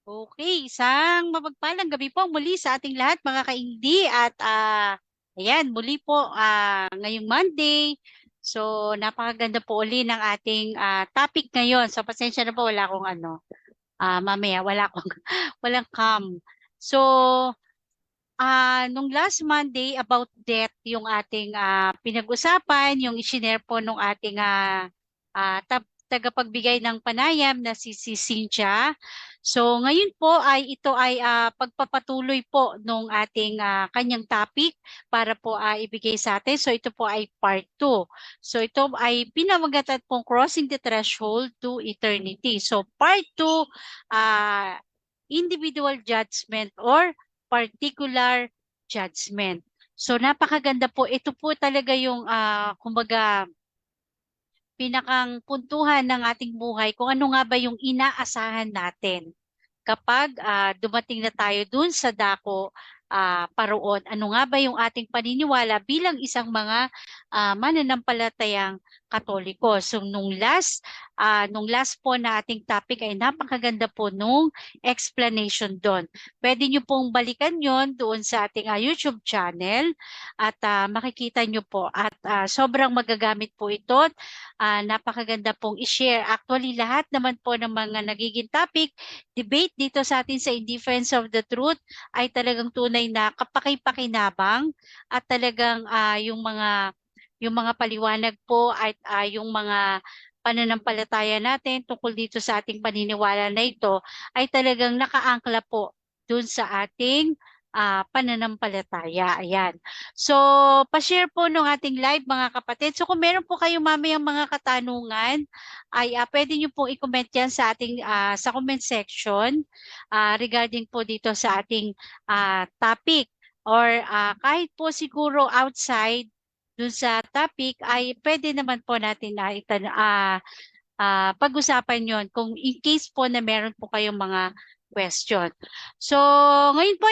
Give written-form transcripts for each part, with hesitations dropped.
Okay, isang mapagpalang gabi po muli sa ating lahat mga kaingdi at ayan, muli po ngayong Monday. So, napakaganda po uli ng ating topic ngayon. So, pasensya na po, wala akong mamaya, wala akong, walang cam. So, nung last Monday about death yung ating pinag-usapan, yung isinare po nung ating tagapagbigay ng panayam na si Cynthia. So ngayon po ay ito ay pagpapatuloy po nung ating kanyang topic para po ibigay sa atin. So ito po ay part 2. So ito ay pinamagatan pong Crossing the Threshold to Eternity. So part 2, individual judgment or particular judgment. So napakaganda po. Ito po talaga yung kumbaga pinakang puntuhan ng ating buhay kung ano nga ba yung inaasahan natin kapag dumating na tayo dun sa dako paroon. Ano nga ba yung ating paniniwala bilang isang mga mananampalatayang Katoliko. So nung last po na ating topic ay napakaganda po nung explanation doon. Pwede nyo pong balikan yon doon sa ating YouTube channel at makikita nyo po at sobrang magagamit po ito. Napakaganda pong i-share. Actually lahat naman po ng mga nagiging topic debate dito sa atin sa In Defense of the Truth ay talagang tunay na kapaki-pakinabang at talagang yung mga paliwanag po at yung mga pananampalataya natin tungkol dito sa ating paniniwala na ito ay talagang nakaangkla po dun sa ating pananampalataya. Ayan. So, pa-share po nung ating live mga kapatid. So, kung meron po kayong mamayang mga katanungan, ay pwede nyo pong i-comment yan sa ating sa comment section regarding po dito sa ating topic or kahit po siguro outside dun sa topic ay pwede naman po natin na pag-usapan yon kung in case po na meron po kayong mga question. So, ngayon po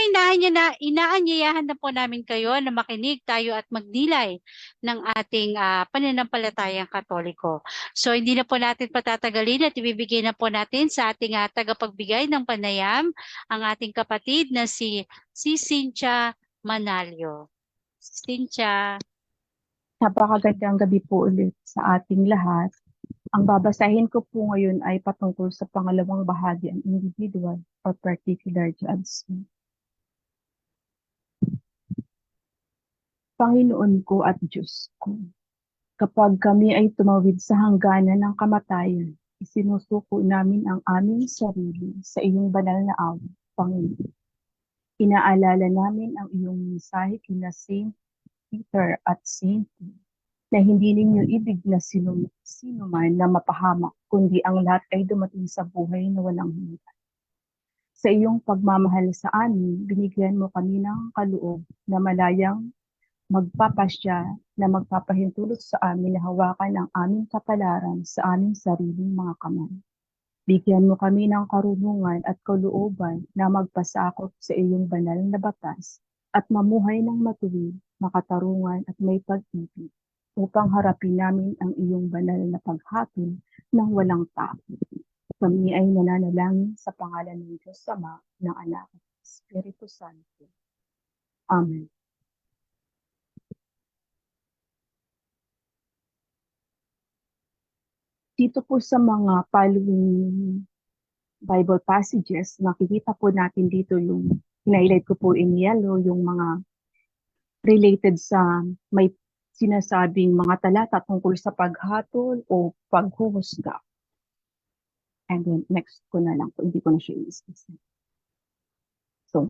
inaanyayahan na po namin kayo na makinig tayo at magdilay ng ating pananampalatayang Katoliko. So, hindi na po natin patatagalin at ibibigay na po natin sa ating tagapagbigay ng panayam ang ating kapatid na si Cynthia Manalio. Cynthia. Napakagandang gabi po ulit sa ating lahat. Ang babasahin ko po ngayon ay patungkol sa pangalawang bahagi, ang individual or particular judgment. Panginoon ko at Diyos ko, kapag kami ay tumawid sa hangganan ng kamatayan, isinusuko namin ang aming sarili sa iyong banal na awa, Panginoon. Inaalala namin ang iyong mensahe kina Saint Peter at Saint Paul, na hindi ninyo ibig na sino man na mapahamak, kundi ang lahat ay dumating sa buhay na walang hanggan. Sa iyong pagmamahal sa amin, binigyan mo kami ng kaloob na malayang magpapasya na magpapahintulot sa amin na hawakan ang aming kapalaran sa aming sariling mga kamay. Bigyan mo kami ng karunungan at kalooban na magpasakop sa iyong banal na batas at mamuhay ng matuwid, makatarungan at may pag-ibig upang harapin namin ang iyong banal na paghatol ng walang takot. Kami ay nananalangin sa pangalan ng Diyos Ama, ng Anak at Espiritu Santo. Amen. Dito po sa mga following Bible passages, makikita po natin dito yung highlight ko po in yellow, yung mga related sa may sinasabing mga talata tungkol sa paghatol o paghuhusga. And then next ko na lang po, hindi ko na siya i-discuss. So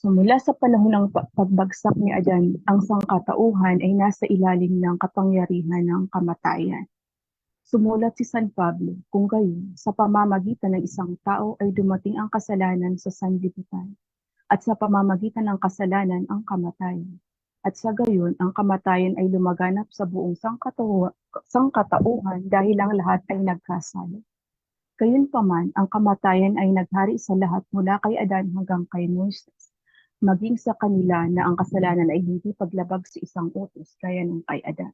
mula sa panahon ng pagbagsak ni Adan, ang sangkatauhan ay nasa ilalim ng kapangyarihan ng kamatayan. Sumulat si San Pablo, kung gayon, sa pamamagitan ng isang tao ay dumating ang kasalanan sa sanlibutan, at sa pamamagitan ng kasalanan ang kamatayan. At sa gayon, ang kamatayan ay lumaganap sa buong sangkatauhan dahil ang lahat ay nagkasala. Gayunpaman, ang kamatayan ay naghari sa lahat mula kay Adan hanggang kay Moises, maging sa kanila na ang kasalanan ay hindi paglabag sa isang utos gaya ng kay Adan.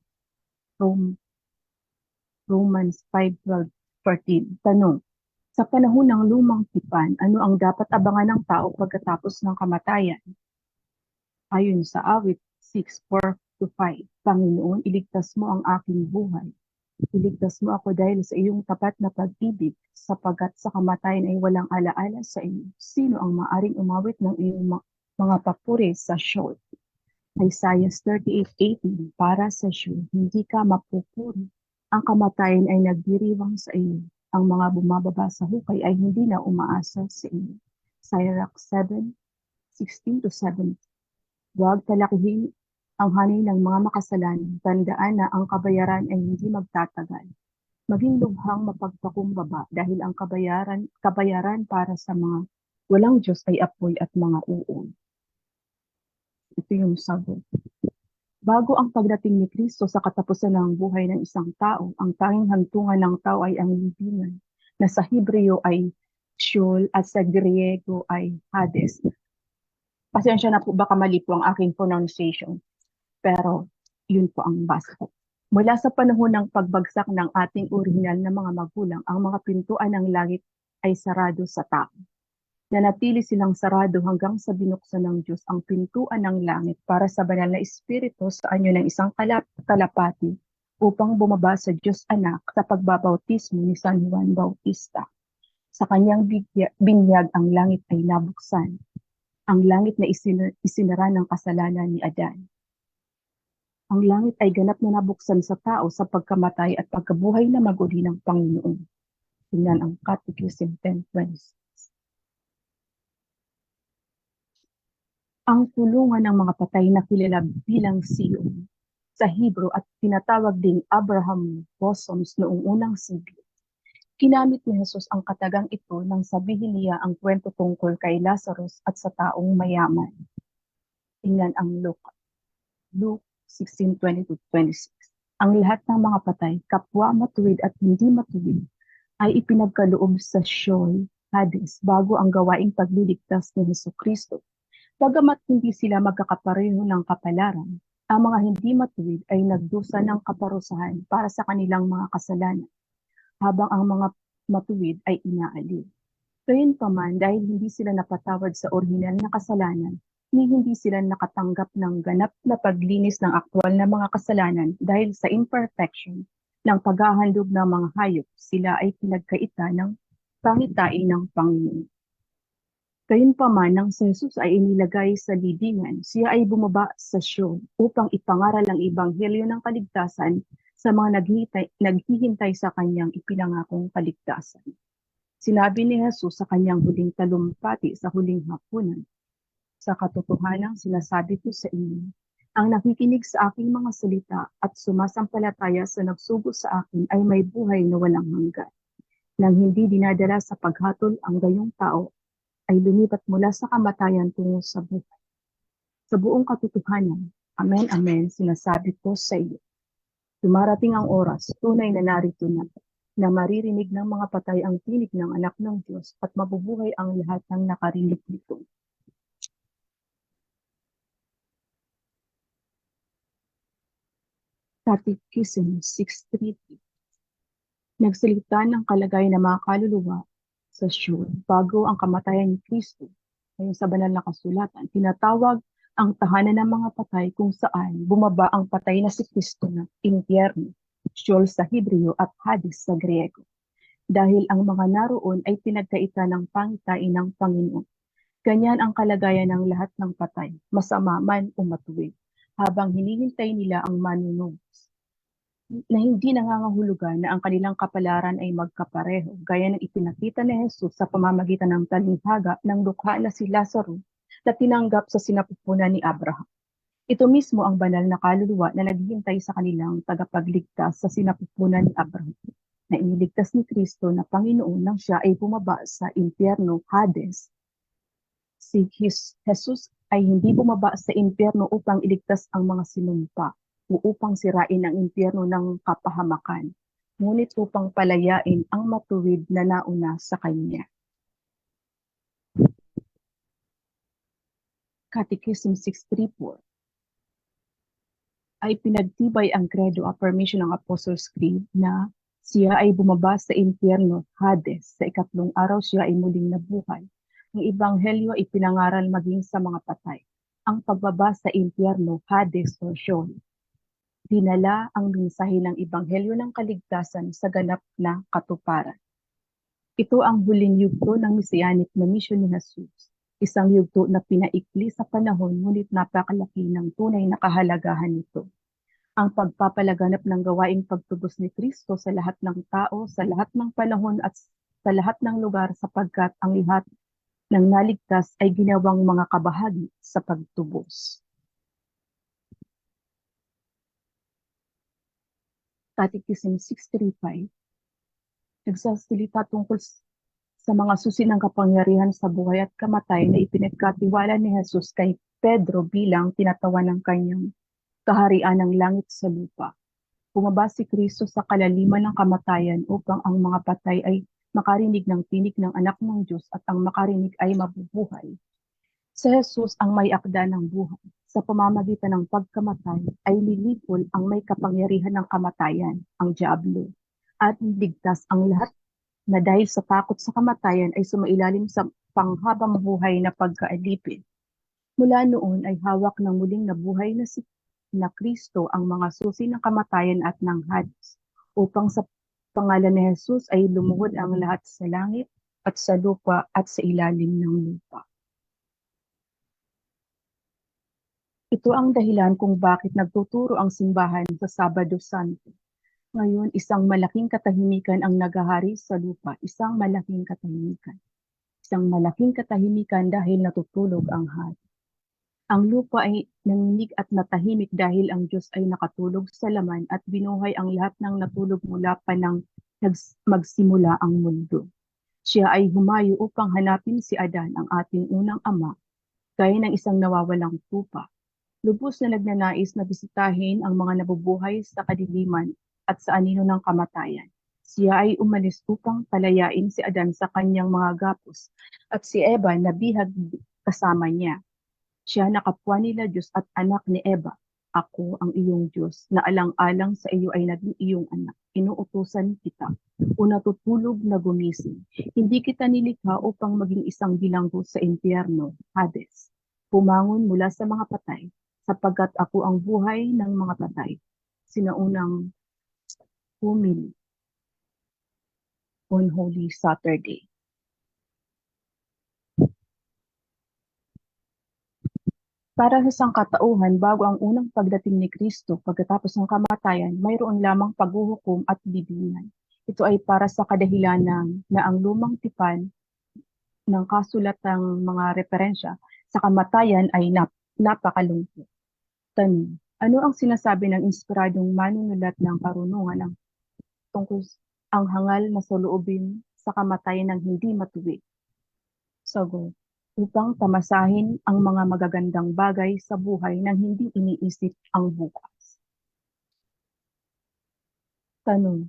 Romans 5:12-14. Tanong, Sa panahon ng lumang tipan, ano ang dapat abangan ng tao pagkatapos ng kamatayan? Ayon sa awit 6:4-5, Panginoon, iligtas mo ang aking buhay. Iligtas mo ako dahil sa iyong tapat na pag-ibig, sapagkat sa kamatayan ay walang alaala sa iyo. Sino ang maaring umawit ng iyong mga papuri sa Sheol? Isaiah 38:18, para sa Sheol, hindi ka mapupuri. Ang kamatayan ay nagdiriwang sa iyo. Ang mga bumababa sa hukay ay hindi na umaasa sa iyo. Sirach 7:16-17. Huwag talakihin ang hanay ng mga makasalanan. Tandaan na ang kabayaran ay hindi magtatagal. Maging lubhang mapagpakumbaba dahil ang kabayaran para sa mga walang Diyos ay apoy at mga uod. Ito yung sagot. Bago ang pagdating ni Kristo sa katapusan ng buhay ng isang tao, ang tanging hantungan ng tao ay ang libingan, na sa Hebreo ay Sheol at sa Griego ay Hades. Pasensya na po, baka mali po ang aking pronunciation, pero yun po ang base ko. Mula sa panahon ng pagbagsak ng ating orihinal na mga magulang, ang mga pintuan ng langit ay sarado sa tao. Nanatili silang sarado hanggang sa binuksan ng Diyos ang pintuan ng langit para sa banal na Espiritu sa anyo ng isang kalapati upang bumaba sa Diyos Anak sa pagbabautismo ni San Juan Bautista. Sa kanyang binyag ang langit ay nabuksan. Ang langit na isinara ng kasalanan ni Adan. Ang langit ay ganap na nabuksan sa tao sa pagkamatay at pagkabuhay na maguli ng Panginoon. Tingnan ang Catechism 10:26. Ang kulungan ng mga patay na kilala bilang Sion sa Hebrew at tinatawag ding Abraham bosoms noong unang siglo. Ginamit ni Jesus ang katagang ito nang sabihin niya ang kwento tungkol kay Lazarus at sa taong mayaman. Tingnan ang Luke 16:20-26. Ang lahat ng mga patay, kapwa matuwid at hindi matuwid, ay ipinagkaloob sa Sheol, Hades, bago ang gawaing pagliligtas ni Jesucristo. Bagamat hindi sila magkakapareho ng kapalaran, ang mga hindi matuwid ay nagdusa ng kaparusahan para sa kanilang mga kasalanan, habang ang mga matuwid ay inaaliw. Gayunpaman, dahil hindi sila napatawad sa orihinal na kasalanan, hindi sila nakatanggap ng ganap na paglinis ng aktwal na mga kasalanan dahil sa imperfection ng paghahandog ng mga hayop, sila ay pinagkaita ng pangitain ng Panginoon. Gayunpaman, nang si Jesus ay inilagay sa libingan, siya ay bumaba sa Sheol upang ipangaral ang ebanghelyo ng kaligtasan sa mga naghihintay sa kanyang ipinangakong kaligtasan. Sinabi ni Jesus sa kanyang huling talumpati sa huling hapunan, "Sa katotohanan sinasabi ko sa inyo, ang nakikinig sa aking mga salita at sumasampalataya sa nagsugo sa akin ay may buhay na walang hanggan. Nang hindi dinadala sa paghatol ang gayong tao, ay lumipat mula sa kamatayan tungo sa buhay. Sa buong katotohanan, amen, amen, sinasabi ko sa iyo, dumarating ang oras, tunay na narito na maririnig ng mga patay ang tinig ng anak ng Diyos at mabubuhay ang lahat ng nakarinig nito." Catechism 6:3. Nagsalita ng kalagayan ng mga kaluluwa sa Sheol bago ang kamatayan ni Kristo. Ayon sa banal na kasulatan, tinatawag ang tahanan ng mga patay kung saan bumaba ang patay na si Kristo na impyerno, Sheol sa Hebreo at Hades sa Griego. Dahil ang mga naroon ay pinagkaita ng pangitain ng Panginoon. Ganyan ang kalagayan ng lahat ng patay, masama man o matuwid, habang hinihintay nila ang manunubos, na hindi nangangahulugan na ang kanilang kapalaran ay magkapareho, gaya ng ipinakita ni Jesus sa pamamagitan ng talinghaga ng dukha na si Lazaro na tinanggap sa sinapupunan ni Abraham. Ito mismo ang banal na kaluluwa na naghihintay sa kanilang tagapagligtas sa sinapupunan ni Abraham, na iniligtas ni Kristo na Panginoon nang siya ay bumaba sa impyerno, Hades. Si Jesus ay hindi bumaba sa impyerno upang iligtas ang mga sinumpa o upang sirain ang impyerno ng kapahamakan, ngunit upang palayain ang matuwid na nauna sa kanya. Catechism 6:3-4 ay pinagtibay ang credo affirmation ng Apostles' Creed na Siya ay bumaba sa impyerno, Hades. Sa ikatlong araw siya ay muling nabuhay. Ang ebanghelyo ay pinangaral maging sa mga patay. Ang pagbaba sa impyerno, Hades o Sheol, dinala ang mensahe ng ebanghelyo ng kaligtasan sa ganap na katuparan. Ito ang huling yugto ng mesianic na misyon ni Jesus. Isang yugto na pinaikli sa panahon ngunit napakalaki ng tunay na kahalagahan nito. Ang pagpapalaganap ng gawaing pagtubos ni Kristo sa lahat ng tao, sa lahat ng panahon at sa lahat ng lugar sapagkat ang lahat ng naligtas ay ginawang mga kabahagi sa pagtubos. Catechism 635 nagsasalita tungkol sa mga susi ng kapangyarihan sa buhay at kamatay na ipinagkatiwala ni Jesus kay Pedro bilang tinatawan ng kanyang kaharian ng langit sa lupa. Bumaba si Kristo sa kalaliman ng kamatayan upang ang mga patay ay makarinig ng tinig ng anak ng Diyos at ang makarinig ay mabubuhay. Si Jesus ang may akda ng buhay. Sa pamamagitan ng pagkamatay ay nilipol ang may kapangyarihan ng kamatayan, ang diablo, at niligtas ang lahat na dahil sa takot sa kamatayan ay sumailalim sa panghabang buhay na pagkaalipin. Mula noon ay hawak ng muling nabuhay na Kristo ang mga susi ng kamatayan at ng Hades, upang sa pangalan ni Jesus ay lumuhod ang lahat sa langit at sa lupa at sa ilalim ng lupa. Ito ang dahilan kung bakit nagtuturo ang simbahan sa Sabado Santo. Ngayon, isang malaking katahimikan ang naghahari sa lupa, isang malaking katahimikan. Isang malaking katahimikan dahil natutulog ang hari. Ang lupa ay nanginig at natahimik dahil ang Diyos ay nakatulog sa laman at binuhay ang lahat ng natulog mula pa nang magsimula ang mundo. Siya ay humayo upang hanapin si Adan, ang ating unang ama, gaya ng isang nawawalang tupa. Lubos na nagnanais na bisitahin ang mga nabubuhay sa kadiliman at sa anino ng kamatayan. Siya ay umalis upang palayain si Adan sa kanyang mga gapos at si Eva nabihag kasama niya. Siya na kapwa nila Diyos at anak ni Eva. Ako ang iyong Diyos na alang-alang sa iyo ay naging iyong anak. Inuutusan kita o natutulog na gumising. Hindi kita nilikha upang maging isang bilanggo sa impyerno, Hades. Pumangon mula sa mga patay, sapagkat ako ang buhay ng mga patay. Sinaunang homily on Holy Saturday. Para sa sangkatauhan, bago ang unang pagdating ni Kristo pagkatapos ng kamatayan, mayroon lamang paghuhukom at libingan. Ito ay para sa kadahilanan na ang lumang tipan ng kasulatang mga referensya sa kamatayan ay napakalungkot. Tanong, ano ang sinasabi ng inspiradong manunulat ng karunungan tungkol ang hangal na saloobin sa kamatayan ng hindi matuwid? Sagot, upang tamasahin ang mga magagandang bagay sa buhay nang hindi iniisip ang bukas. Tanong,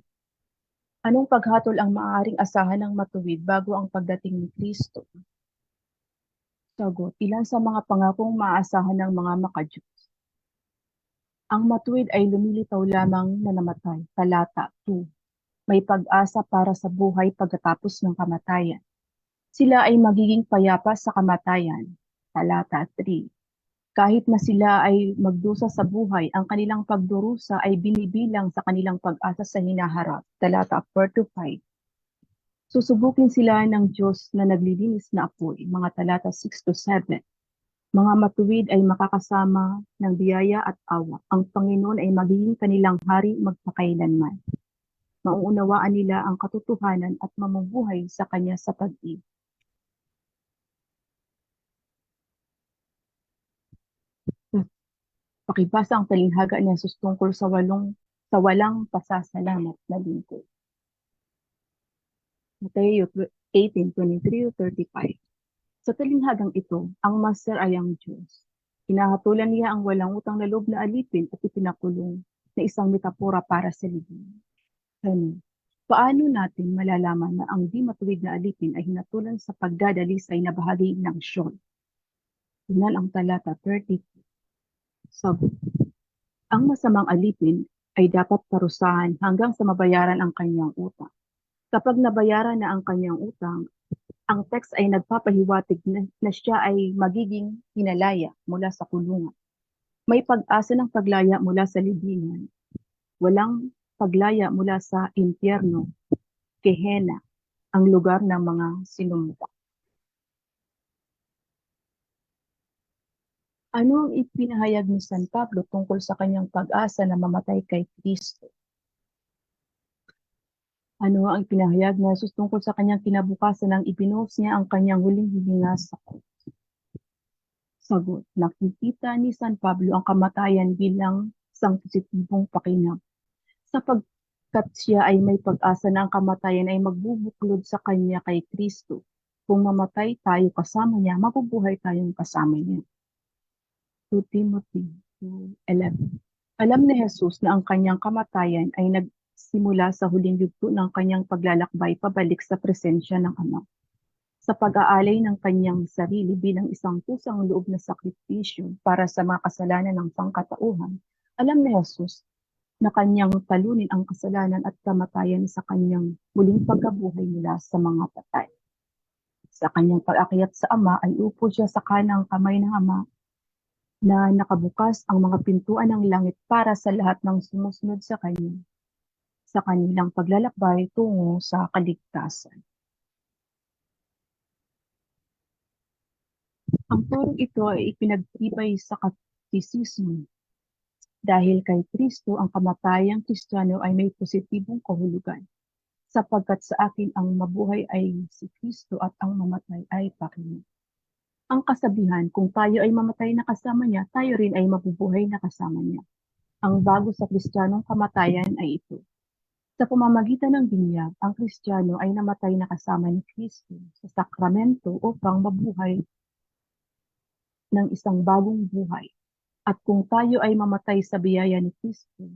anong paghatol ang maaaring asahan ng matuwid bago ang pagdating ni Kristo? Sagot, ilan sa mga pangakong maaasahan ng mga makadiyos. Ang matuwid ay lumilitaw lamang na namatay. Talata 2. May pag-asa para sa buhay pagkatapos ng kamatayan. Sila ay magiging payapa sa kamatayan. Talata 3. Kahit na sila ay magdusa sa buhay, ang kanilang pagdurusa ay binibilang sa kanilang pag-asa sa hinaharap. Talata 4-5. Susubukin sila ng Diyos na naglilinis na apoy. Mga talata 6-7. Mga matuwid ay makakasama ng biyaya at awa. Ang Panginoon ay magiging kanilang hari magpakailanman. Mauunawaan nila ang katotohanan at mamumuhay sa Kanya sa pag-ibig. Pakibasa ang talinghaga ni Jesus tungkol sa walang pasasalamat na lingkod. Mateo 18:23-35. Sa talinghagang ito, ang master ay ang Diyos. Hinahatulan niya ang walang utang na loob na alipin at ipinakulong na isang metapora para sa libing. Paano natin malalaman na ang di matuwid na alipin ay hinatulan sa pagdadalisay na bahagi ng Sheol? Tingnan ang talata 30. Sagot, ang masamang alipin ay dapat parusahan hanggang sa mabayaran ang kanyang utang. Kapag nabayaran na ang kanyang utang, ang text ay nagpapahiwatig na siya ay magiging hinalaya mula sa kulungan. May pag-asa ng paglaya mula sa libingan. Walang paglaya mula sa impyerno, Gehenna, ang lugar ng mga sinumpa. Ano ang ipinahayag ni San Pablo tungkol sa kanyang pag-asa na mamatay kay Kristo? Ano ang ipinahayag ni Jesus tungkol sa kanyang kinabukasan nang ibinuhos niya ang kanyang huling hininga sa krus? Sagot, nakikita ni San Pablo ang kamatayan bilang isang positibong pakinab. Sapagkat siya ay may pag-asa na ang kamatayan ay magbubuklod sa kanya kay Kristo. Kung mamatay tayo kasama niya, mabubuhay tayong kasama niya. 2 Timothy 2:11. Alam ni Jesus na ang kanyang kamatayan ay nagsimula sa huling yugto ng kanyang paglalakbay pabalik sa presensya ng Ama. Sa pag-aalay ng kanyang sarili bilang isang kusang loob na sakripisyo para sa mga kasalanan ng sangkatauhan, alam ni Jesus na kanyang talunin ang kasalanan at kamatayan sa kanyang muling pagkabuhay mula sa mga patay. Sa kanyang pag-akyat sa Ama ay upo siya sa kanang kamay ng Ama na nakabukas ang mga pintuan ng langit para sa lahat ng sumusunod sa kanya sa kanilang paglalakbay tungo sa kaligtasan. Ang turong ito ay ipinagtibay sa katisismo dahil kay Kristo ang kamatayang Kristiyano ay may positibong kahulugan, sapagkat sa akin ang mabuhay ay si Kristo at ang mamatay ay pakinig. Ang kasabihan, kung tayo ay mamatay na kasama niya, tayo rin ay mabubuhay na kasama niya. Ang bago sa Kristiyanong kamatayan ay ito. Sa pamamagitan ng binyag, ang Kristiyano ay namatay na kasama ni Kristo sa sakramento upang mabuhay ng isang bagong buhay. At kung tayo ay mamatay sa biyaya ni Kristo,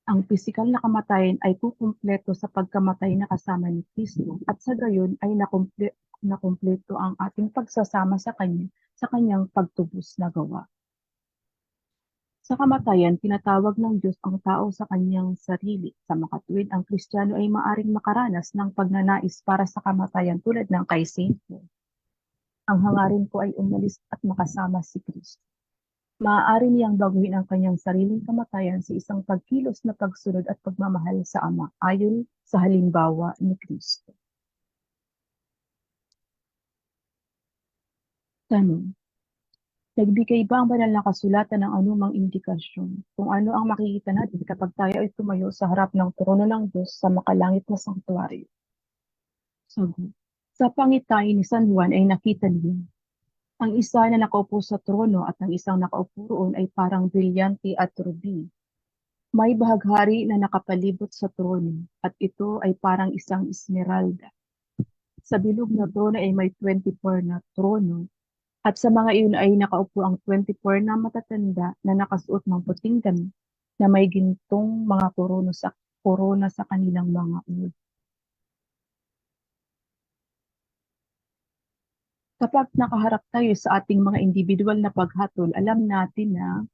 ang pisikal na kamatayan ay kukumpleto sa pagkamatay na kasama ni Kristo at sa gayon ay nakumpleto ang ating pagsasama sa Kanya sa Kanyang pagtubos na gawa. Sa kamatayan, tinatawag ng Diyos ang tao sa Kanyang sarili. Sa makatuwid, ang Kristiyano ay maaring makaranas ng pagnanais para sa kamatayan tulad ng kay Saint Paul. Ang hangarin ko ay umalis at makasama si Kristo. Maaari niyang baguhin ang kanyang sariling kamatayan sa isang pagkilos na pagsunod at pagmamahal sa Ama ayon sa halimbawa ni Kristo. Tanong, nagbigay ba ang banal na kasulatan ng anumang indikasyon kung ano ang makikita natin kapag tayo ay tumayo sa harap ng trono ng Diyos sa makalangit na sanktuaryo? Sagot, sa pangitain ni San Juan ay nakita niya ang isa na nakaupo sa trono at ang isang nakaupo roon ay parang brilyante at ruby. May bahaghari na nakapalibot sa trono at ito ay parang isang esmeralda. Sa bilog na trono ay may 24 na trono at sa mga iyon ay nakaupo ang 24 na matatanda na nakasuot ng puting damit na may gintong mga korona sa kanilang mga ulo. Kapag nakaharap tayo sa ating mga individual na paghatol, alam natin na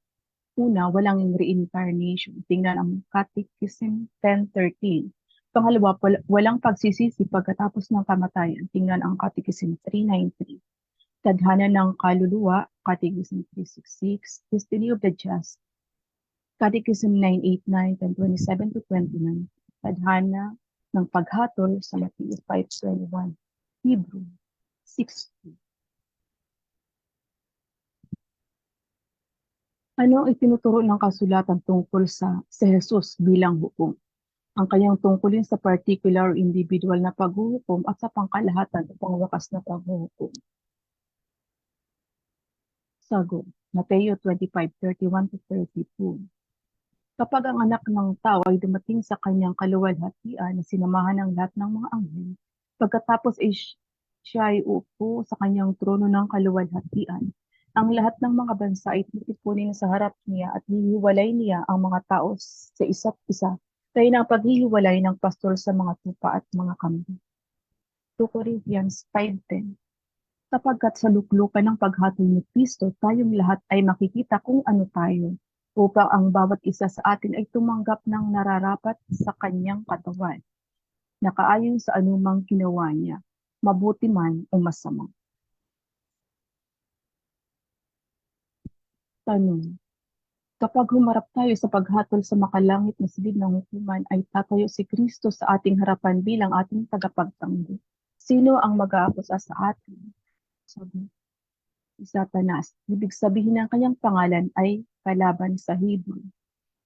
una, walang reincarnation. Tingnan ang Catechism 10:13. Pangalawa, walang pagsisisi pagkatapos ng kamatayan. Tingnan ang Catechism 393. Tadhana ng kaluluwa, Catechism 366. Destiny of the Just, Catechism 989, 1027-29. Tadhana ng paghatol sa Matthew 5:21. Hebrew 6:2. Ano ang itinuturo ng kasulatan tungkol sa Jesus bilang hukom? Ang kanyang tungkulin sa particular individual na paghuhukom at sa pangkalahatan o pangwakas na paghuhukom. Sagot, Mateo 25:31-32. Kapag ang anak ng tao ay dumating sa kanyang kaluwalhatian na sinamahan ng lahat ng mga anghel, pagkatapos ay siya ay upo sa kanyang trono ng kaluwalhatian, ang lahat ng mga bansa ay titipunin sa harap niya at hihiwalay niya ang mga tao sa isa't isa, kaya ng paghihiwalay ng pastol sa mga tupa at mga kambing. 2 Corinthians 5:10. Sapagkat sa luklukan ng paghatol ni Kristo, tayong lahat ay makikita kung ano tayo. upang ang bawat isa sa atin ay tumanggap ng nararapat sa kanyang katawan, nakaayon sa anumang ginawa niya, mabuti man o masama. Tanong: kapag humarap tayo sa paghatol sa makalangit na silid ng hukuman, ay tatayo si Kristo sa ating harapan bilang ating tagapagtanggol. Sino ang mag-aakusa sa atin? Sabi si Satanas. Ibig sabihin ng kanyang pangalan ay kalaban sa Hebrew.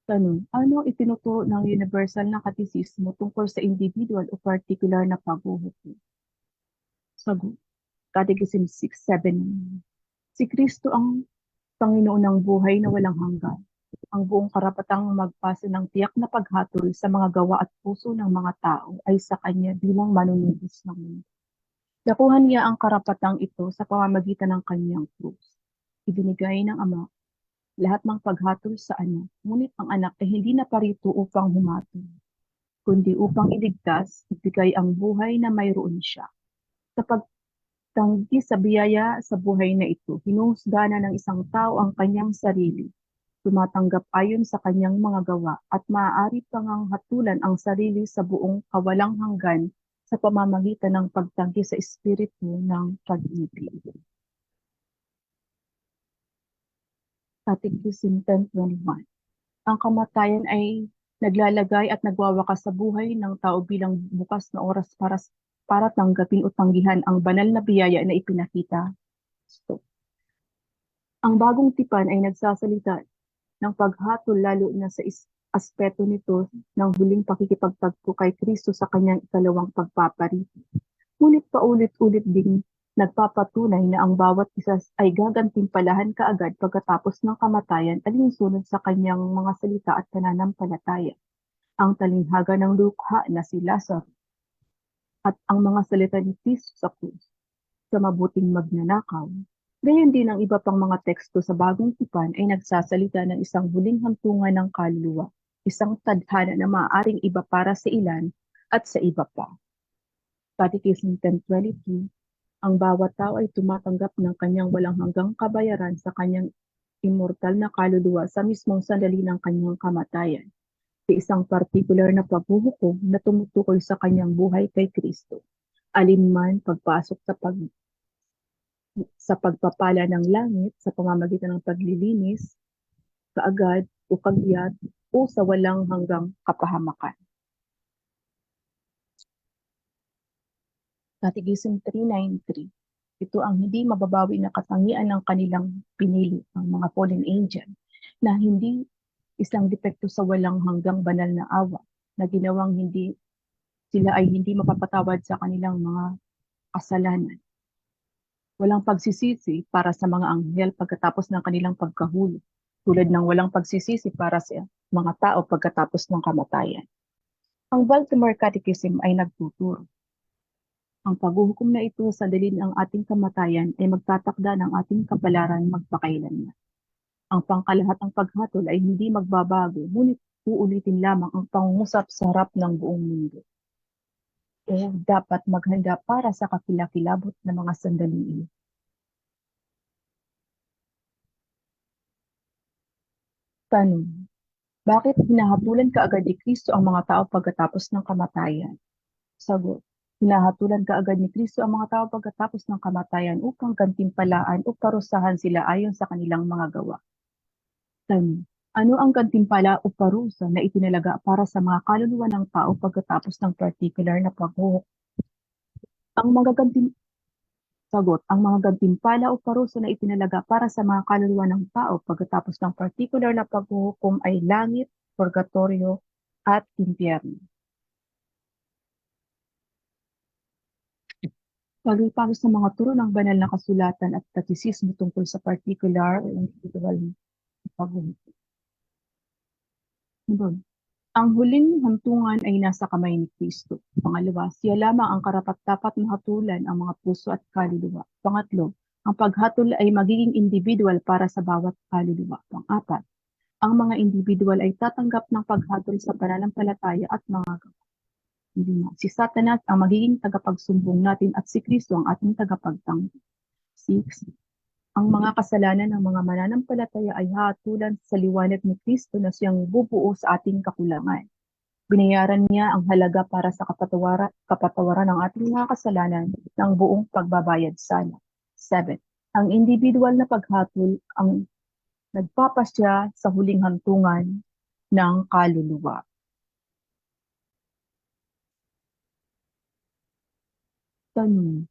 Tanong: ano itinuturo ng Universal na Katisismo tungkol sa individual o particular na paghuhukom? Sagot: Catechism 679. Si Kristo ang Panginoon ng buhay na walang hanggan. Ang buong karapatang magpasa ng tiyak na paghatol sa mga gawa at puso ng mga tao ay sa Kanya bilang manunubos ng mundo. Nakuha niya ang karapatang ito sa pamamagitan ng Kanyang krus. Ibinigay ng Ama lahat ng paghatol sa Anak, ngunit ang Anak ay hindi naparito upang humatol, kundi upang iligtas, ibigay ang buhay na mayroon siya. Sa pagtanggi sa biyaya sa buhay na ito, hinuhusga na ng isang tao ang kanyang sarili, tumatanggap ayon sa kanyang mga gawa, at maaari pang hatulan ang sarili sa buong kawalang hanggan sa pamamagitan ng pagtanggi sa espiritu ng pag-ibig. Catechism 1021. Ang kamatayan ay naglalagay at nagwawakas sa buhay ng tao bilang bukas na oras para tanggapin o tanggihan ang banal na biyaya na ipinakita. So, ang bagong tipan ay nagsasalita ng paghatol lalo na sa aspeto nito ng huling pakikipagtagpo kay Kristo sa kanyang ikalawang pagpaparito. Ngunit paulit-ulit ding nagpapatunay na ang bawat isa ay gagantimpalahan kaagad pagkatapos ng kamatayan alinsunod sa kanyang mga salita at pananampalataya. Ang talinghaga ng lukha na si Lazaro at ang mga salita ni Kristo sa krus sa mabuting magnanakaw. Gayon din ang iba pang mga teksto sa Bagong Tipan ay nagsasalita ng isang huling hantungan ng kaluluwa, isang tadhana na maaaring iba para sa ilan at sa iba pa. Catechism 1022. Ang bawat tao ay tumatanggap ng kanyang walang hanggang kabayaran sa kanyang immortal na kaluluwa sa mismong sandali ng kanyang kamatayan, sa isang partikular na paghuhukom na tumutukoy sa kanyang buhay kay Kristo. Alinman pagpasok sa pagpapala ng langit sa pamamagitan ng paglilinis, kaagad o kagyat o sa walang hanggang kapahamakan. Catechism 393. Ito ang hindi mababawi na katangian ng kanilang pinili, ang mga fallen angel, na hindi isang depekto sa walang hanggang banal na awa, na ginawang sila ay hindi mapapatawad sa kanilang mga kasalanan. Walang pagsisisi para sa mga anghel pagkatapos ng kanilang pagkahulog, tulad ng walang pagsisisi para sa mga tao pagkatapos ng kamatayan. Ang Baltimore Catechism ay nagtuturo. Ang paghuhukom na ito sa dalin ng ating kamatayan ay magtatakda ng ating kapalaran magpakailanman. Ang pangkalahatang paghatol ay hindi magbabago, ngunit uulitin lamang ang pangungusap sa harap ng buong mundo. O dapat maghanda para sa kakilakilabot na mga sandaling iyon. Tanong: bakit hinahatulan kaagad ni Kristo ang mga tao pagkatapos ng kamatayan? Sagot: hinahatulan kaagad ni Kristo ang mga tao pagkatapos ng kamatayan upang gantimpalaan o parusahan sila ayon sa kanilang mga gawa. Tanong: ano ang gantimpala o parusa na itinalaga para sa mga kaluluwa ng tao pagkatapos ng partikular na paghuhukom? Ang mga gantimpala o parusa na itinalaga para sa mga kaluluwa ng tao pagkatapos ng partikular na paghuhukom ay langit, purgatorio, at impyerno. Paglipas sa mga turo ng banal na kasulatan at katisismo tungkol sa particular o individual na paghuhukom. Ang huling hantungan ay nasa kamay ni Kristo. Pangalawa, siya lamang ang karapat-dapat na hatulan ang mga puso at kaluluwa. Pangatlo, ang paghatol ay magiging individual para sa bawat kaluluwa. Pang-apat, ang mga individual ay tatanggap ng paghatol sa pananampalataya at mga gawa. Si Satanas ang magiging tagapagsumbong natin at si Kristo ang ating tagapagtanggol. 6. Ang mga kasalanan ng mga mananampalataya ay hahatulan sa liwanag ni Kristo na siyang bubuo sa ating kakulangan. Binayaran niya ang halaga para sa kapatawaran ng ating mga kasalanan ng buong pagbabayad sala. 7. Ang individual na paghatol ang nagpapasya sa huling hantungan ng kaluluwa. Tanong,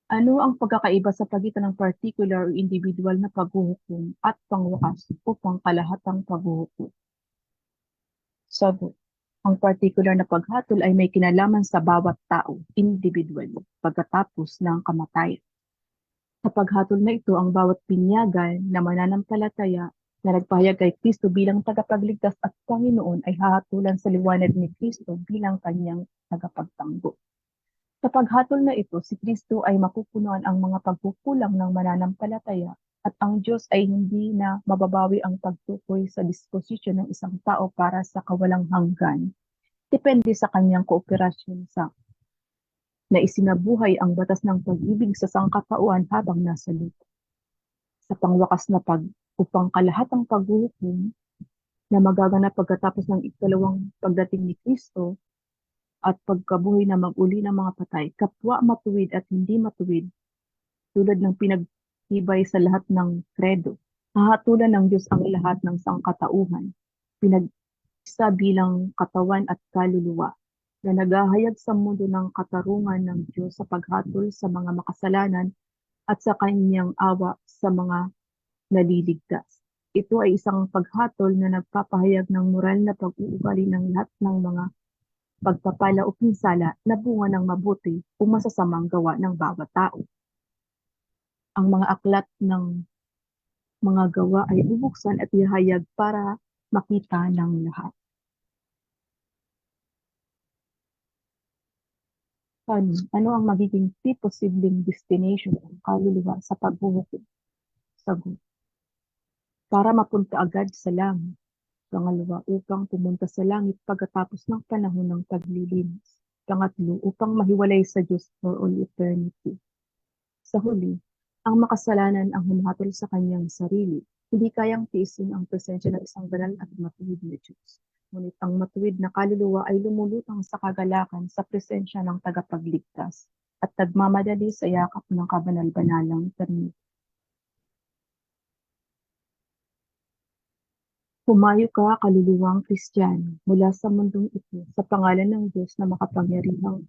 ano ang pagkakaiba sa pagitan ng particular o individual na paghuhukom at pangwakas o pangkalahatang paghuhukom? Sagot, ang particular na paghatol ay may kinalaman sa bawat tao, individually, pagkatapos ng kamatayan. Sa paghatol na ito, ang bawat pinyagan na mananampalataya na nagpahayag kay Kristo bilang tagapagligtas at Panginoon ay hahatulan sa liwanag ni Kristo bilang kanyang tagapagtanggol. Sa paghatol na ito, si Kristo ay mapupunuan ang mga pagkukulang ng mananampalataya at ang Diyos ay hindi na mababawi ang pagtukoy sa disposisyon ng isang tao para sa kawalang hanggan. Depende sa kanyang kooperasyon sa na isinabuhay ang batas ng pag-ibig sa sangkatauhan habang nasa lupa. Sa pangwakas na upang kalahatang paghuhukom na magaganap pagkatapos ng ikalawang pagdating ni Kristo at pagkabuhay na mag-uli ng mga patay, kapwa matuwid at hindi matuwid, tulad ng pinagtibay sa lahat ng kredo. Hahatulan ng Diyos ang lahat ng sangkatauhan, pinag-isa bilang katawan at kaluluwa, na naghahayag sa mundo ng katarungan ng Diyos sa paghatol sa mga makasalanan at sa kanyang awa sa mga naliligtas. Ito ay isang paghatol na nagpapahayag ng moral na pag-uugali ng lahat ng mga pagpapala o pinsala na bunga ng mabuti o masasamang gawa ng bawat tao. Ang mga aklat ng mga gawa ay bubuksan at ihayag para makita ng lahat. Ano ang magiging posibleng destination ng kaluluwa sa paghuhukom? Sagot, para mapunta agad sa langit. Pangalawa, upang pumunta sa langit pagkatapos ng panahon ng paglilinis. Pangatlo, upang mahiwalay sa Diyos for all eternity. Sa huli, ang makasalanan ang humahatol sa kanyang sarili. Hindi kayang tiisin ang presensya ng isang banal at matuwid na Diyos. Ngunit ang matuwid na kaluluwa ay lumulutang sa kagalakan sa presensya ng tagapagligtas at nagmamadali sa yakap ng kabanal-banalang termino. Humayo ka, kaluluwang Kristiyano, mula sa mundong ito sa pangalan ng Diyos na makapangyarihang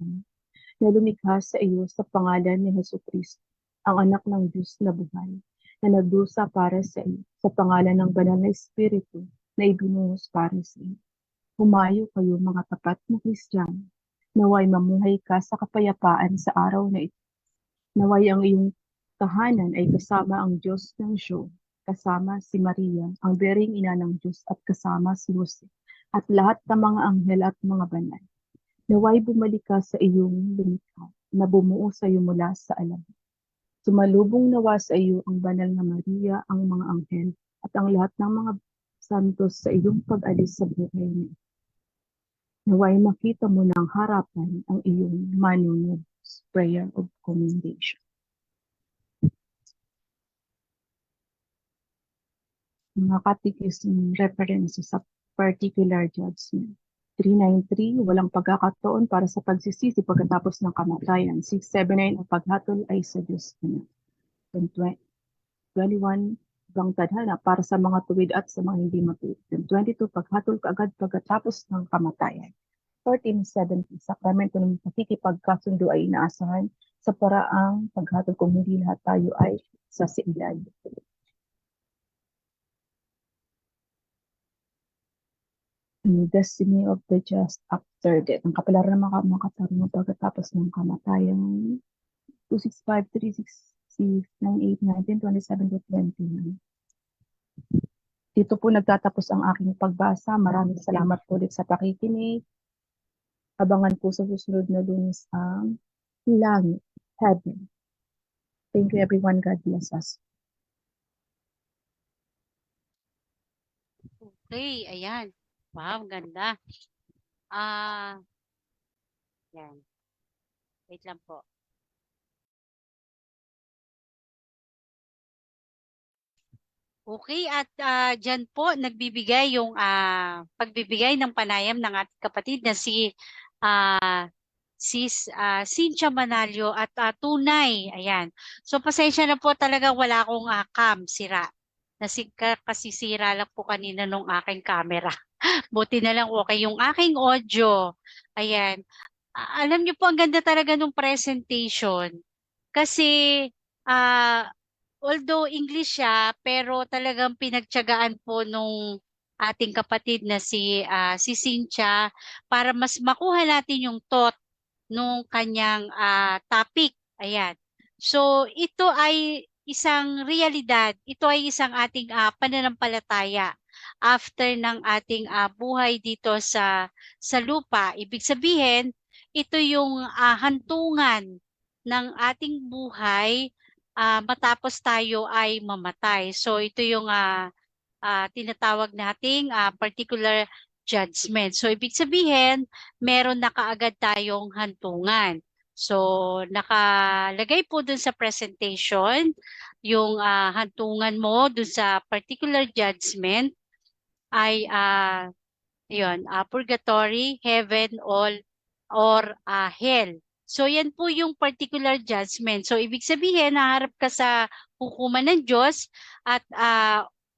na lumikha sa iyo sa pangalan ni Jesucristo, ang anak ng Diyos na buhay, na nagdusa para sa iyo sa pangalan ng banal na Espiritu na ibinuhos para sa iyo. Humayo kayo mga tapat na Kristiyano, naway mamuhay ka sa kapayapaan sa araw na ito. Naway ang iyong tahanan ay kasama ang Diyos ng siyo, kasama si Maria, ang bering ina ng Diyos at kasama si Jose, at lahat ng mga anghel at mga banal. Naway bumalik ka sa iyong lumikha na bumuo sa iyo mula sa alam. Sumalubong nawa sa iyo ang banal na Maria, ang mga anghel, at ang lahat ng mga santos sa iyong pag-alis sa buhay niya. Naway makita mo ng harapan ang iyong manunod prayer of commendation. Mga catechism references sa particular judgment. 393, walang pagkakataon para sa pagsisisi pagkatapos ng kamatayan. 679, ang paghatol ay sa Diyos na. 21, ibang tadhana para sa mga tuwid at sa mga hindi matuwid. 22, paghatol kaagad pagkatapos ng kamatayan. 1470, sakramento ng pakikipagkasundo ay inaasahan sa paraang paghatol kung hindi lahat tayo ay sa siilad. Destiny of the just after death. Ang kapalaran ng mga makatarungan pagkatapos ng kamatayan. 265, 366, 98, 19, 27 to 29. Dito po nagtatapos ang aking pagbasa. Maraming salamat po ulit sa pakikinig. Abangan po sa susunod na Lunes ang langit, heaven. Thank you everyone. God bless us. Okay, ayan. Wow, ganda. Ah, yan. Wait lang po. Okay, at dyan po nagbibigay yung pagbibigay ng panayam ng ating kapatid na si Cynthia Manalio at tunay. Ayan. So pasensya na po talaga, wala akong cam sira. Kasisira lang po kanina nung aking camera. Buti na lang okay yung aking audio. Ayan. Alam niyo po, ang ganda talaga nung presentation. Kasi ah although English siya, pero talagang pinagtiyagaan po nung ating kapatid na si Cynthia para mas makuha natin yung thought nung kanyang topic. Ayan. So ito ay isang realidad. Ito ay isang ating pananampalataya after ng ating buhay dito sa lupa. Ibig sabihin, ito yung hantungan ng ating buhay matapos tayo ay mamatay. So ito yung tinatawag nating particular judgment. So ibig sabihin, meron na kaagad tayong hantungan. So nakalagay po dun sa presentation yung hantungan mo dun sa particular judgment ay yun, purgatory, heaven, or hell. So yan po yung particular judgment. So ibig sabihin, naharap ka sa hukuman ng Diyos at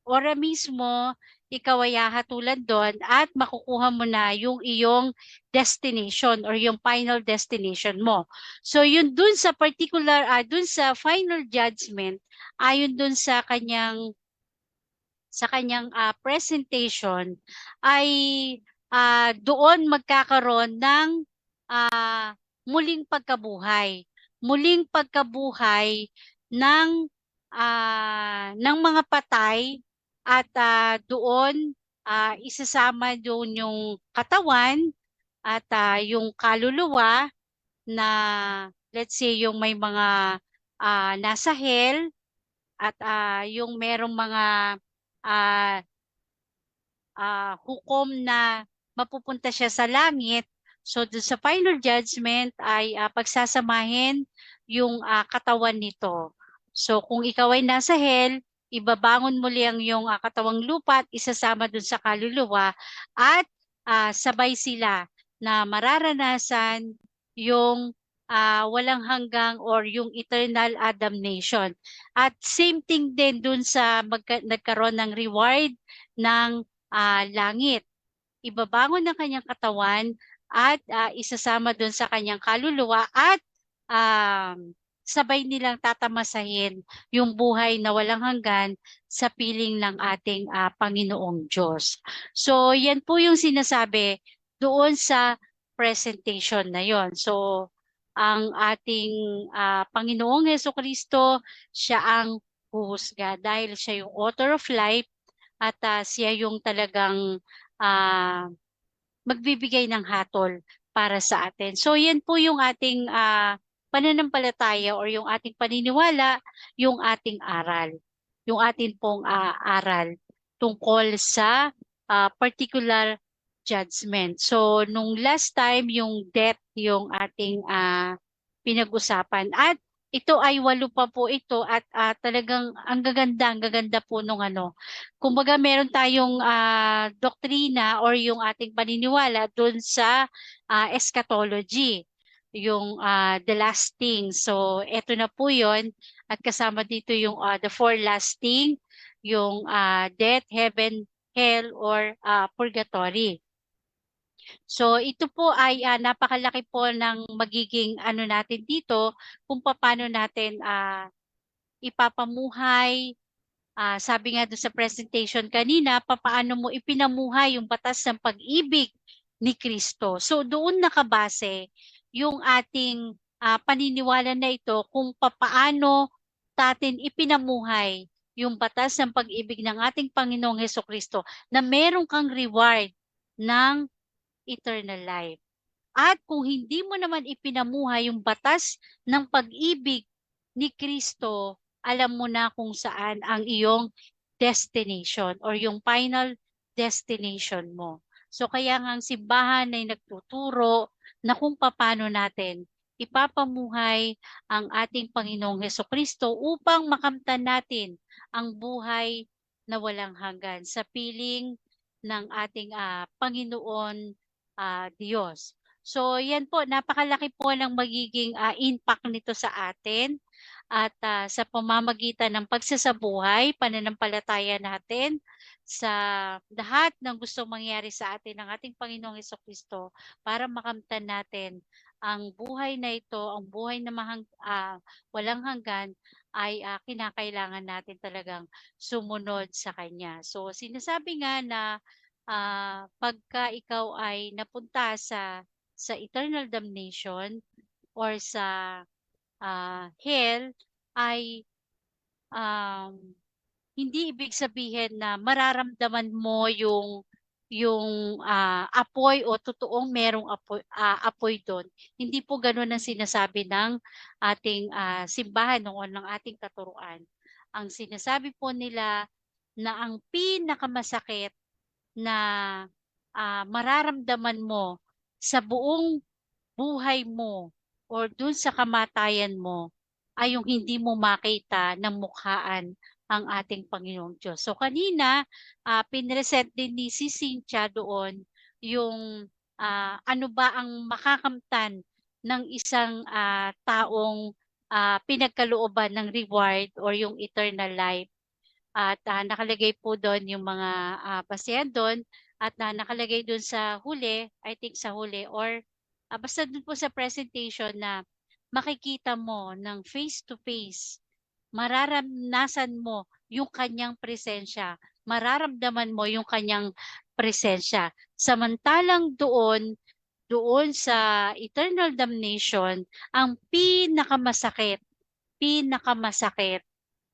ora mismo, ikaw ay hahatulan doon at makukuha mo na yung iyong destination or yung final destination mo. So yun dun sa particular, dun sa final judgment, ayon dun sa kanyang presentation ay doon magkakaroon ng muling pagkabuhay. Muling pagkabuhay ng ng mga patay at doon isasama doon yung katawan at yung kaluluwa na let's say yung may mga nasa hell at yung merong mga ah, hukom na mapupunta siya sa langit. So dun sa final judgment ay pagsasamahin yung katawan nito. So kung ikaw ay nasa hell, ibabangon muli ang yung katawang lupa at isasama dun sa kaluluwa at sabay sila na mararanasan yung walang hanggang or yung eternal damnation. At same thing din dun sa nagkaroon ng reward ng langit. Ibabangon ng kanyang katawan at isasama doon sa kanyang kaluluwa at sabay nilang tatamasahin yung buhay na walang hanggan sa piling ng ating Panginoong Diyos. So yan po yung sinasabi doon sa presentation na yon. So ang ating Panginoong Hesukristo, siya ang huhusga dahil siya yung author of life at siya yung talagang magbibigay ng hatol para sa atin. So yan po yung ating pananampalataya or yung ating paniniwala, yung ating aral. Yung ating pong aral tungkol sa particular judgment. So nung last time yung death yung ating pinag-usapan at ito ay 8 pa po ito at talagang ang gaganda po nung ano. Kumbaga meron tayong doktrina or yung ating paniniwala dun sa eschatology, yung the last thing. So eto na po yon at kasama dito yung the four last thing, yung death, heaven, hell, or purgatory. So ito po ay napakalaki po ng magiging ano natin dito kung paano natin ipapamuhay. Sabi nga doon sa presentation kanina, papaano mo ipinamuhay yung batas ng pag-ibig ni Kristo. So doon nakabase yung ating paniniwala na ito kung papaano natin ipinamuhay yung batas ng pag-ibig ng ating Panginoong Hesukristo na meron kang reward ng eternal life. At kung hindi mo naman ipinamuhay yung batas ng pag-ibig ni Kristo, alam mo na kung saan ang iyong destination or yung final destination mo. So kaya nga ang simbahan ay nagtuturo na kung paano natin ipapamuhay ang ating Panginoong Hesukristo upang makamtan natin ang buhay na walang hanggan sa piling ng ating Panginoon Diyos. So yan po, napakalaki po ng magiging impact nito sa atin at sa pamamagitan ng pagsasabuhay, pananampalataya natin sa lahat ng gustong mangyari sa atin ng ating Panginoong Hesukristo para makamtan natin ang buhay na ito, ang buhay na walang hanggan ay kinakailangan natin talagang sumunod sa Kanya. So sinasabi nga na pagka ikaw ay napunta sa eternal damnation or sa hell ay um, hindi ibig sabihin na mararamdaman mo yung apoy o totoong merong apoy doon. Hindi po gano'n ang sinasabi ng ating simbahan noon ng ating katuruan. Ang sinasabi po nila na ang pinakamasakit na mararamdaman mo sa buong buhay mo or dun sa kamatayan mo ay yung hindi mo makita ng mukhaan ang ating Panginoong Diyos. So kanina, pinresent din ni si Cynthia doon yung ano ba ang makakamtan ng isang taong pinagkalooban ng reward or yung eternal life. At nakalagay po doon yung mga basehan doon at nakalagay doon sa huli, I think sa huli or basta doon po sa presentation na makikita mo ng face to face, mararanasan mo yung kanyang presensya, mararamdaman mo yung kanyang presensya. Samantalang doon sa eternal damnation, ang pinakamasakit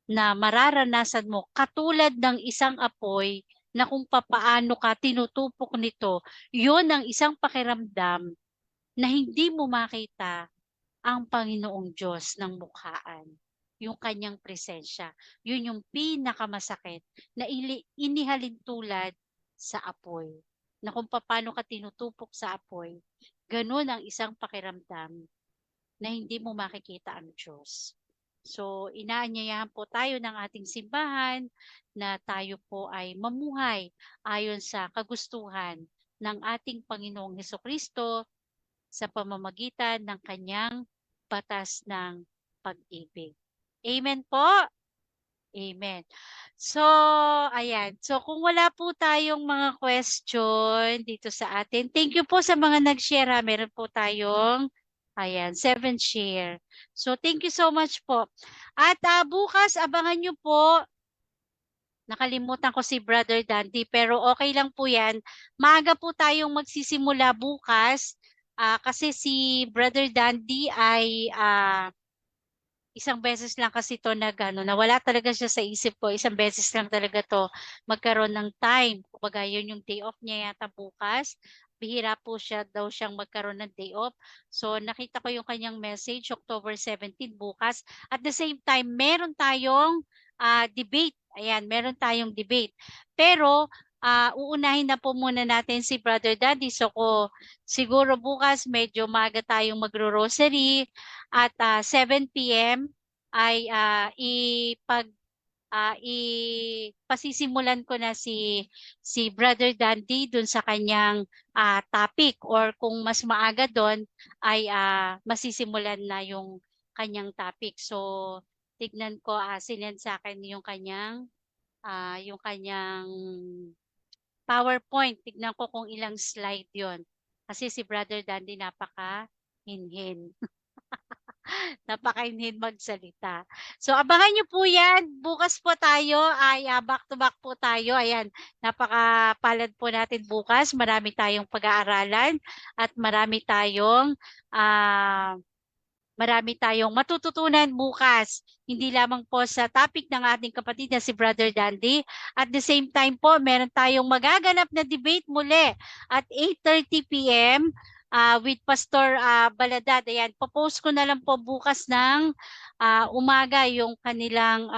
na mararanasan mo katulad ng isang apoy na kung papaano ka tinutupok nito, yun ang isang pakiramdam na hindi mo makita ang Panginoong Diyos ng mukhaan, yung kanyang presensya. Yun yung pinakamasakit na inihalin tulad sa apoy. Na kung paano ka tinutupok sa apoy, ganun ang isang pakiramdam na hindi mo makikita ang Diyos. So, inaanyayahan po tayo ng ating simbahan na tayo po ay mamuhay ayon sa kagustuhan ng ating Panginoong Hesukristo sa pamamagitan ng kanyang batas ng pag-ibig. Amen po? Amen. So, ayan. So, kung wala po tayong mga question dito sa atin, thank you po sa mga nag-share ha. Meron po tayong, ayan, 7 share. So, thank you so much po. At bukas, abangan nyo po. Nakalimutan ko si Brother Dandy, pero okay lang po yan. Maaga po tayong magsisimula bukas kasi si Brother Dandy ay isang beses lang kasi to nawala talaga siya sa isip ko. Isang beses lang talaga to magkaroon ng time. Kumbaga, yun yung day off niya yata bukas. Bihira po siya daw siyang magkaroon ng day off. So, nakita ko yung kanyang message, October 17 bukas. At the same time, meron tayong debate. Ayan, meron tayong debate. Pero, uunahin na po muna natin si Brother Daddy. So, siguro bukas medyo maaga tayong magro-rosary at 7 p.m. ay ipasisimulan ko na si Brother Dandy dun sa kanyang topic or kung mas maaga doon ay masisimulan na yung kanyang topic. So tignan ko sinend sa akin yung kanyang PowerPoint. Tignan ko kung ilang slide yon. Kasi si Brother Dandy napaka-hinhin. Napakainhin magsalita. So abangan nyo po yan. Bukas po tayo ay back to back po tayo. Ayan, napakapalad po natin bukas. Marami tayong pag-aaralan at marami tayong matututunan bukas. Hindi lamang po sa topic ng ating kapatid na si Brother Dandy. At the same time po, meron tayong magaganap na debate muli at 8:30 p.m. With Pastor Baladad. Ayan, popost ko na lang po bukas ng umaga yung kanilang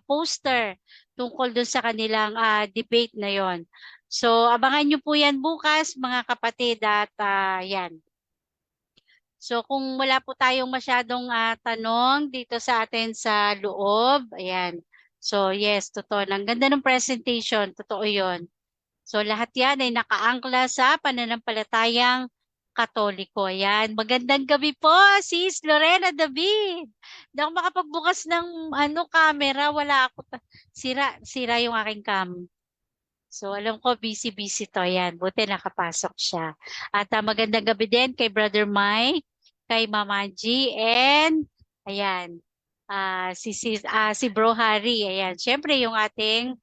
poster tungkol dun sa kanilang debate na yon. So, abangan nyo po yan bukas mga kapatid at yan. So kung wala po tayong masyadong tanong dito sa atin sa loob, ayan. So yes, totoo. Ang ganda ng presentation, totoo yon. So lahat yan ay nakaangkla sa pananampalatayang Katoliko. Yan. Magandang gabi po, Sis Lorena David. Hindi ako makapagbukas ng camera. Wala ako. Sira yung aking cam. So alam ko busy-busy to. Yan. Buti nakapasok siya. At magandang gabi din kay Brother Mike, kay Mama G, and ayan, si Bro Harry. Ayan. Siyempre yung ating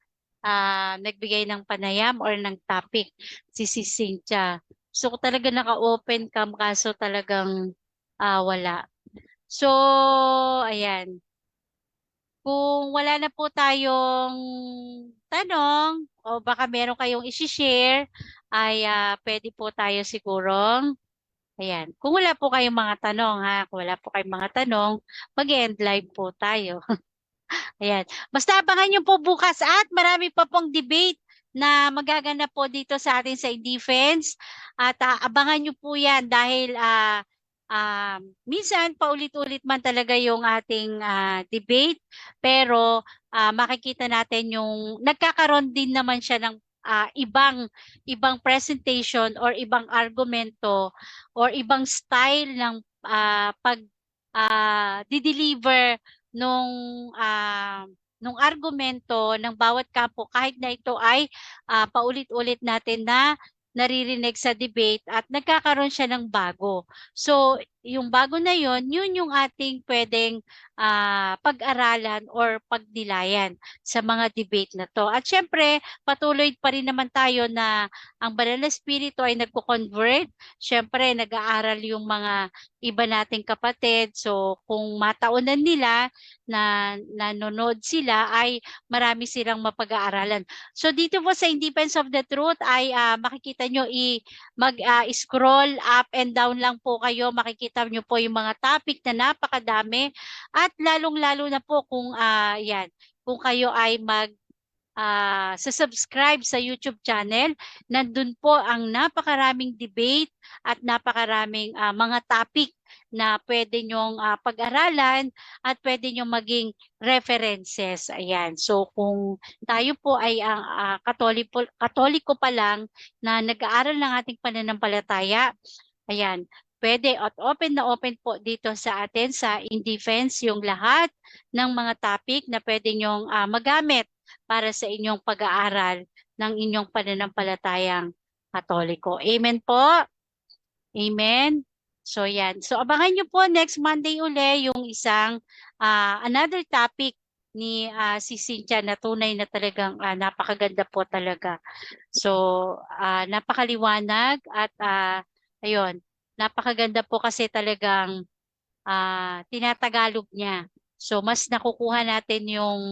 nagbigay ng panayam or ng topic, si Cynthia. So talaga naka-open cam kaso talagang wala. So, ayan. Kung wala na po tayong tanong o baka meron kayong isi-share, ay pwede po tayo sigurong, ayan. Kung wala po kayong mga tanong ha, kung wala po kayong mga tanong, mag-end live po tayo. Ayan. Basta abangan nyo po bukas at marami pa pong debate na magaganap po dito sa atin sa defense. At abangan nyo po yan dahil minsan paulit-ulit man talaga yung ating debate. Pero makikita natin yung nagkakaroon din naman siya ng ibang presentation or ibang argumento or ibang style ng pag di-deliver nung nung argumento ng bawat kampo kahit na ito ay paulit-ulit natin na naririnig sa debate at nagkakaroon siya ng bago. So, yung bago na yun yung ating pwedeng pag-aralan or pagnilayan sa mga debate na to. At syempre, patuloy pa rin naman tayo na ang Banal na Espiritu ay nagko-convert. Syempre, nag-aaral yung mga iba nating kapatid. So, kung mataunan nila na nanonood sila, ay marami silang mapag-aaralan. So, dito po sa In Defense of the Truth ay makikita nyo mag-scroll up and down lang po kayo. Makikita nyo po yung mga topic na napakadami. At lalong-lalo na po kung kung kayo ay subscribe sa YouTube channel, nandun po ang napakaraming debate at napakaraming mga topic na pwede nyong pag-aralan at pwede nyong maging references. Ayan. So kung tayo po ay ang katoliko pa lang na nag-aaral ng ating pananampalataya, ayan, pwede at open na open po dito sa atin sa In Defense yung lahat ng mga topic na pwede nyong magamit para sa inyong pag-aaral ng inyong pananampalatayang Katoliko. Amen po. Amen. So yan. So abangan nyo po next Monday uli yung isang another topic ni si Cynthia na tunay na talagang napakaganda po talaga. So napakaliwanag at ayun, napakaganda po kasi talagang tinatagalog niya. So mas nakukuha natin yung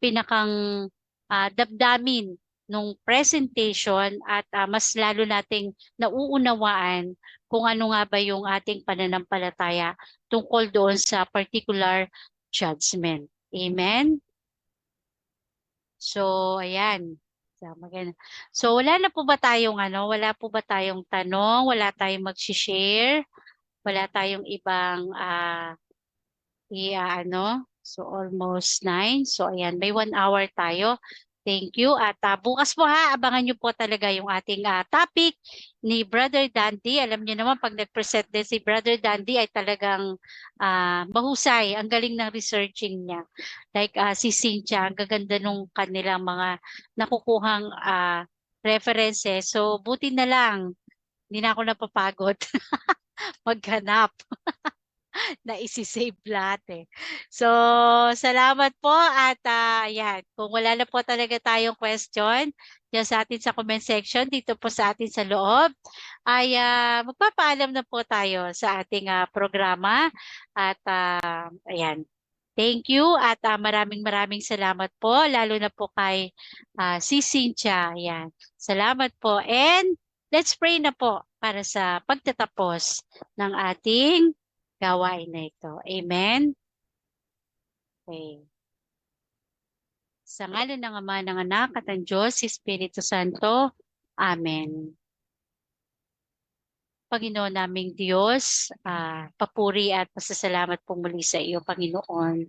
pinakang damdamin nung presentation at mas lalo nating nauunawaan kung ano nga ba yung ating pananampalataya tungkol doon sa particular judgment. Amen? So, ayan. So, maganda. So, wala na po ba tayong wala po ba tayong tanong? Wala tayong mag-share? Wala tayong ibang so almost 9. So ayan, may 1 hour tayo. Thank you. At bukas po abangan nyo po talaga yung ating topic ni Brother Dandy. Alam niyo naman, pag nag-present din si Brother Dandy ay talagang mahusay. Ang galing ng researching niya. Like si Cynthia, ang gaganda nung kanilang mga nakukuhang references. So buti na lang, hindi na ako napapagod maghanap na isi-save lahat eh. So, salamat po at yan, kung wala na po talaga tayong question dyan sa atin sa comment section, dito po sa atin sa loob, ay magpapaalam na po tayo sa ating programa at ayan. Thank you at maraming salamat po, lalo na po kay si Cynthia. Ayan. Salamat po and let's pray na po para sa pagtatapos ng ating gawain na ito. Amen? Okay. Sa ngalan ng Ama, ng Anak, at ng Diyos, Espiritu Santo. Amen. Panginoon naming Diyos, papuri at pasasalamat po muli sa iyo, Panginoon.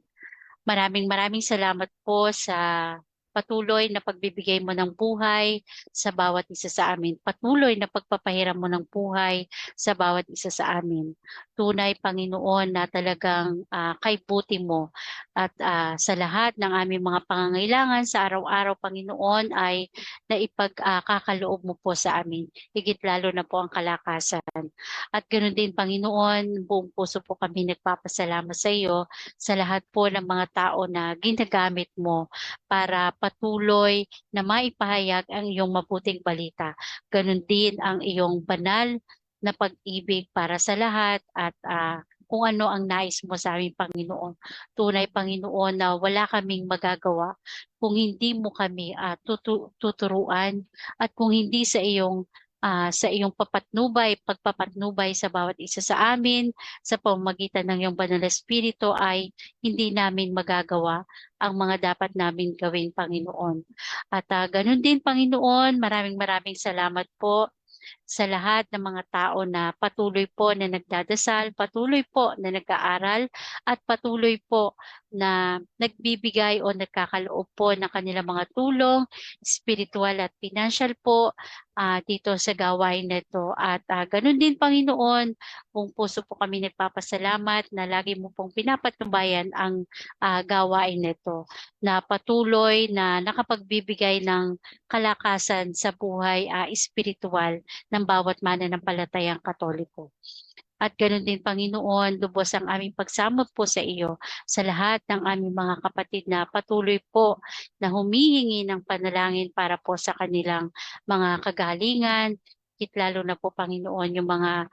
Maraming salamat po sa patuloy na pagbibigay mo ng buhay sa bawat isa sa amin. Patuloy na pagpapahiram mo ng buhay sa bawat isa sa amin. Tunay, Panginoon, na talagang kay buti mo at sa lahat ng aming mga pangangailangan sa araw-araw, Panginoon, ay naipagkakaloob mo po sa amin. Higit lalo na po ang kalakasan. At ganoon din, Panginoon, buong puso po kami nagpapasalamat sa iyo sa lahat po ng mga tao na ginagamit mo para patuloy na maipahayag ang iyong mabuting balita. Ganon din ang iyong banal na pag-ibig para sa lahat at kung ano ang nais mo sa aming Panginoon. Tunay, Panginoon, na wala kaming magagawa kung hindi mo kami tuturuan at kung hindi sa iyong pagpapatnubay sa bawat isa sa amin sa pamamagitan ng iyong banal na espiritu ay hindi namin magagawa ang mga dapat namin gawin, Panginoon. At ganun din, Panginoon, maraming salamat po sa lahat ng mga tao na patuloy po na nagdadasal, patuloy po na nag-aaral, at patuloy po na nagbibigay o nagkakaloob po ng kanilang mga tulong, spiritual at financial po dito sa gawain na ito. At ganun din, Panginoon, buong puso po kami nagpapasalamat na lagi mo pong pinapatubayan ang gawain na ito, na patuloy na nakapagbibigay ng kalakasan sa buhay espiritual ng bawat mananampalatayang Katoliko. At ganoon din, Panginoon, lubos ang aming pagsamo po sa iyo sa lahat ng aming mga kapatid na patuloy po na humihingi ng panalangin para po sa kanilang mga kagalingan, lalo na po, Panginoon, yung mga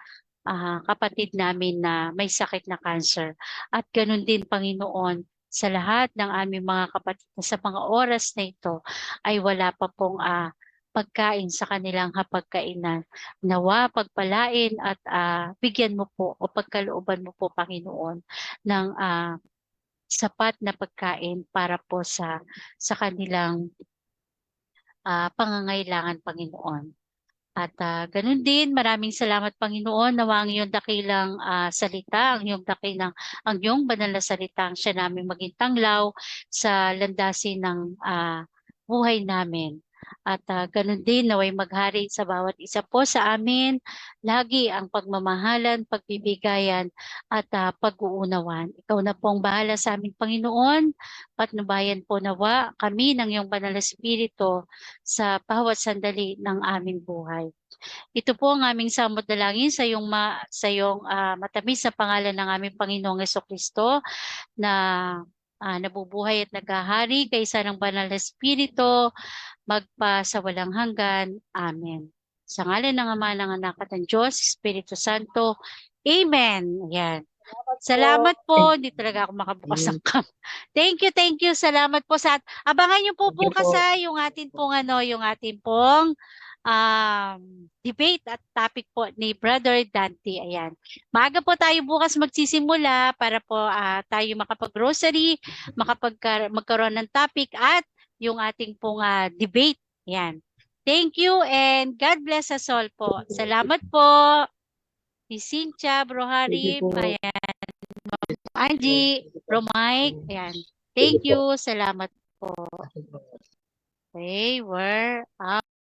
kapatid namin na may sakit na cancer. At ganoon din, Panginoon, sa lahat ng aming mga kapatid na sa mga oras na ito ay wala pa pong pagkain sa kanilang hapagkainan. Nawa pagpalain at bigyan mo po o pagkalooban mo po, Panginoon, ng sapat na pagkain para po sa kanilang pangangailangan, Panginoon. At ganun din, maraming salamat, Panginoon, nawa ang iyong dakilang salita, ang iyong banal na salita ang siya namin maging tanglaw sa landasin ng buhay namin. At ganun din, naway maghari sa bawat isa po sa amin, lagi ang pagmamahalan, pagbibigayan, at pag-uunawan. Ikaw na pong bahala sa amin, Panginoon, patnubayan po nawa kami ng iyong banal na espiritu sa bawat sandali ng aming buhay. Ito po ang aming samot dalangin sa iyong matamis na pangalan ng aming Panginoong Jesucristo na nabubuhay at naghahari kaysa ng banal na espiritu magpa sa walang hanggan. Amen. Sa ngalan ng Ama, ng Anak at ng Diyos, Espiritu Santo. Amen. Ayan. Salamat po. Hindi talaga ako makabukas ng cam. Thank you. Salamat po sa abangan niyo po bukas yung ating pong debate at topic po ni Brother Dante. Ayan. Maaga po tayo bukas magsisimula para po tayo makapag-grocery, magkaroon ng topic at yung ating pong debate. Ayan. Thank you and God bless us all po. Salamat po. Si Cynthia, Bro Harry, ayan. Angie, Bro Mike, ayan. Thank you. Salamat po. Okay, we're out.